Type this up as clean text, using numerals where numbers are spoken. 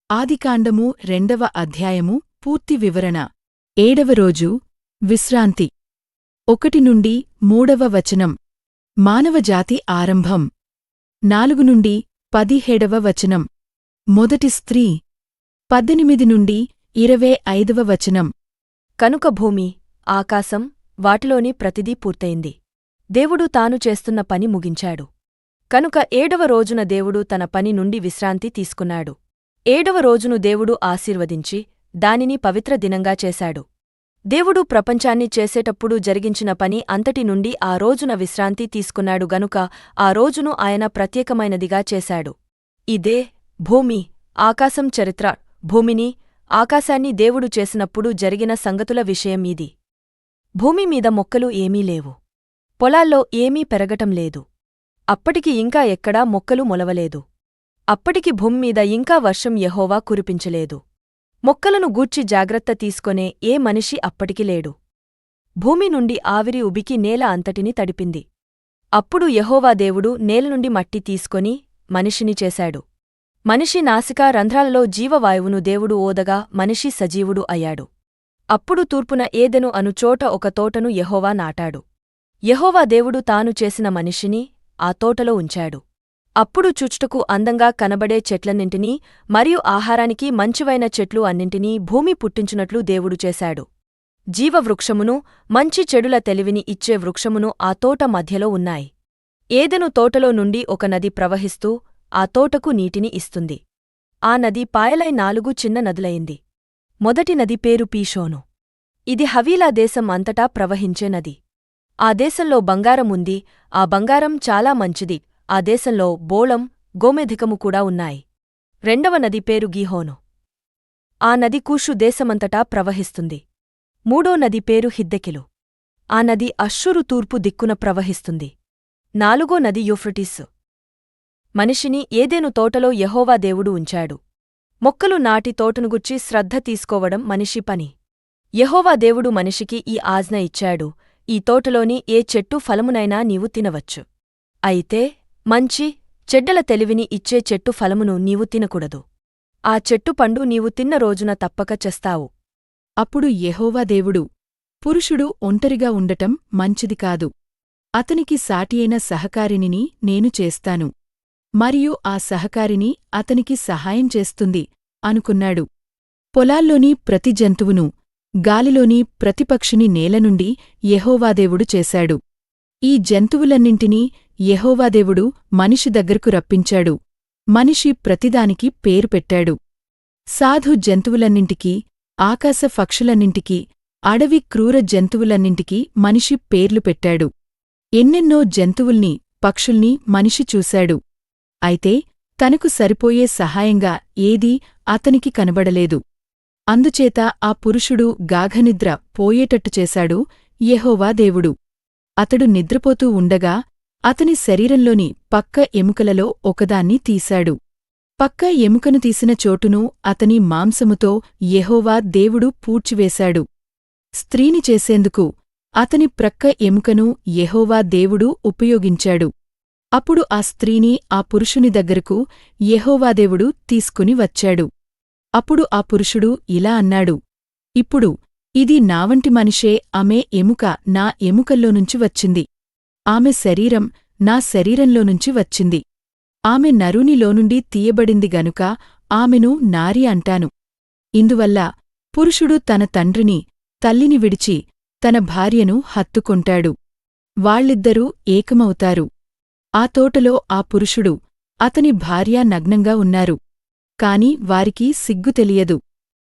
ఆదికాండము 2వ అధ్యాయము పూర్తి వివరణ. 7వ రోజు విశ్రాంతి. 1 నుండి 3వ వచనం. మానవజాతి ఆరంభం. 4 నుండి 17వ వచనం. మొదటి స్త్రీ. 18 నుండి 25వ వచనం. కనుక భూమి, ఆకాశం, వాటిలోని ప్రతిదీ పూర్తయింది. దేవుడు తాను చేస్తున్న పని ముగించాడు. కనుక 7వ రోజున దేవుడు తన పని నుండి విశ్రాంతి తీసుకున్నాడు. 7వ రోజును దేవుడు ఆశీర్వదించి దానిని పవిత్ర దినంగా చేశాడు. దేవుడు ప్రపంచాన్ని చేసేటప్పుడు జరిగించిన పని అంతటి నుండి ఆ రోజున విశ్రాంతి తీసుకున్నాడు గనుక ఆ రోజును ఆయన ప్రత్యేకమైనదిగా చేశాడు. ఇదే భూమి, ఆకాశం చరిత్ర. భూమిని, ఆకాశాన్ని దేవుడు చేసినప్పుడు జరిగిన సంగతుల విషయం ఇది. భూమిమీద మొక్కలు ఏమీ లేవు. పొలాల్లో ఏమీ పెరగటం లేదు. అప్పటికి ఇంకా ఎక్కడా మొక్కలు మొలవలేదు. అప్పటికి భూమ్మీద ఇంకా వర్షం యెహోవా కురిపించలేదు. మొక్కలను గూర్చి జాగ్రత్త తీసుకొనే ఏ మనిషి అప్పటికి లేడు. భూమి నుండి ఆవిరి ఉబికి నేల అంతటిని తడిపింది. అప్పుడు యెహోవా దేవుడు నేలనుండి మట్టి తీసుకొని మనిషిని చేశాడు. మనిషి నాసికా రంధ్రాలలో జీవవాయువును దేవుడు ఓదగా మనిషి సజీవుడు అయ్యాడు. అప్పుడు తూర్పున ఏదెను అను చోట ఒక తోటను యెహోవా నాటాడు. యెహోవా దేవుడు తాను చేసిన మనిషిని ఆ తోటలో ఉంచాడు. అప్పుడు చూచుటకు అందంగా కనబడే చెట్లన్నింటినీ మరియు ఆహారానికి మంచివైన చెట్లు అన్నింటినీ భూమి పుట్టించునట్లు దేవుడు చేశాడు. జీవవృక్షమును, మంచి చెడుల తెలివిని ఇచ్చే వృక్షమును ఆ తోట మధ్యలో ఉన్నాయి. ఏదెను తోటలో నుండి ఒక నది ప్రవహిస్తూ ఆ తోటకు నీటిని ఇస్తుంది. ఆ నది పాయలై 4 చిన్న నదులయింది. మొదటి నది పేరు పీషోను. ఇది హవీలా దేశం అంతటా ప్రవహించే నది. ఆ దేశంలో బంగారం ఉంది. ఆ బంగారం చాలా మంచిది. ఆ దేశంలో బోళం, గోమేధికము కూడా ఉన్నాయి. రెండవ నది పేరు గీహోను. ఆ నది కూషు దేశమంతటా ప్రవహిస్తుంది. మూడో నది పేరు హిద్దెకెలు. ఆ నది అష్షూరు తూర్పు దిక్కున ప్రవహిస్తుంది. 4వ నది యూఫ్రటీసు. మనిషిని ఏదెను తోటలో యెహోవా దేవుడు ఉంచాడు. మొక్కలు నాటి తోటనుగుర్చి శ్రద్ధ తీసుకోవడం మనిషి పని. యెహోవా దేవుడు మనిషికి ఈ ఆజ్ఞ ఇచ్చాడు: ఈ తోటలోని ఏ చెట్టు ఫలమునైనా నీవు తినవచ్చు. అయితే మంచి చెడ్డల తెలివిని ఇచ్చే చెట్టు ఫలమును నీవు తినకూడదు. ఆ చెట్టు పండు నీవు తిన్న రోజున తప్పక చస్తావు. అప్పుడు యెహోవా దేవుడు, పురుషుడు ఒంటరిగా ఉండటం మంచిది కాదు. అతనికి సాటియైన సహకారినిని నేను చేస్తాను. మరియు ఆ సహకారిని అతనికి సహాయం చేస్తుంది అనుకున్నాడు. పొలాల్లోని ప్రతి జంతువును, గాలిలోని ప్రతి పక్షిని నేలనుండి యెహోవాదేవుడు చేశాడు. ఈ జంతువులన్నింటినీ యెహోవాదేవుడు మనిషి దగ్గరకు రప్పించాడు. మనిషి ప్రతిదానికి పేరు పెట్టాడు. సాధు జంతువులన్నింటికీ, ఆకాశ పక్షులన్నింటికీ, అడవి క్రూర జంతువులన్నింటికీ మనిషి పేర్లు పెట్టాడు. ఎన్నెన్నో జంతువుల్ని, పక్షుల్ని మనిషి చూశాడు. అయితే తనకు సరిపోయే సహాయంగా ఏదీ అతనికి కనబడలేదు. అందుచేత ఆ పురుషుడు గాఢనిద్ర పోయేటట్టు చేశాడు యెహోవా దేవుడు. అతడు నిద్రపోతూ ఉండగా అతని శరీరంలోని పక్క ఎముకలలో ఒకదాన్ని తీశాడు. పక్క ఎముకను తీసిన చోటును అతని మాంసముతో యెహోవా దేవుడు పూడ్చివేశాడు. స్త్రీని చేసేందుకు అతని ప్రక్క ఎముకను యెహోవా దేవుడు ఉపయోగించాడు. అప్పుడు ఆ స్త్రీని ఆ పురుషుని దగ్గరకు యెహోవాదేవుడు తీసుకుని వచ్చాడు. అప్పుడు ఆ పురుషుడు ఇలా అన్నాడు: ఇప్పుడు ఇది నావంటి మనిషే. ఆమె ఎముక నా ఎముకల్లోనుంచి వచ్చింది. ఆమె శరీరం నా శరీరంలోనుంచి వచ్చింది. ఆమె నరునిలోనుండి తీయబడింది గనుక ఆమెను నారి అంటాను. ఇందువల్ల పురుషుడు తన తండ్రిని, తల్లిని విడిచి తన భార్యను హత్తుకొంటాడు. వాళ్ళిద్దరూ ఏకమవుతారు. ఆ తోటలో ఆ పురుషుడు, అతని భార్య నగ్నంగా ఉన్నారు. కాని వారికి సిగ్గు తెలియదు.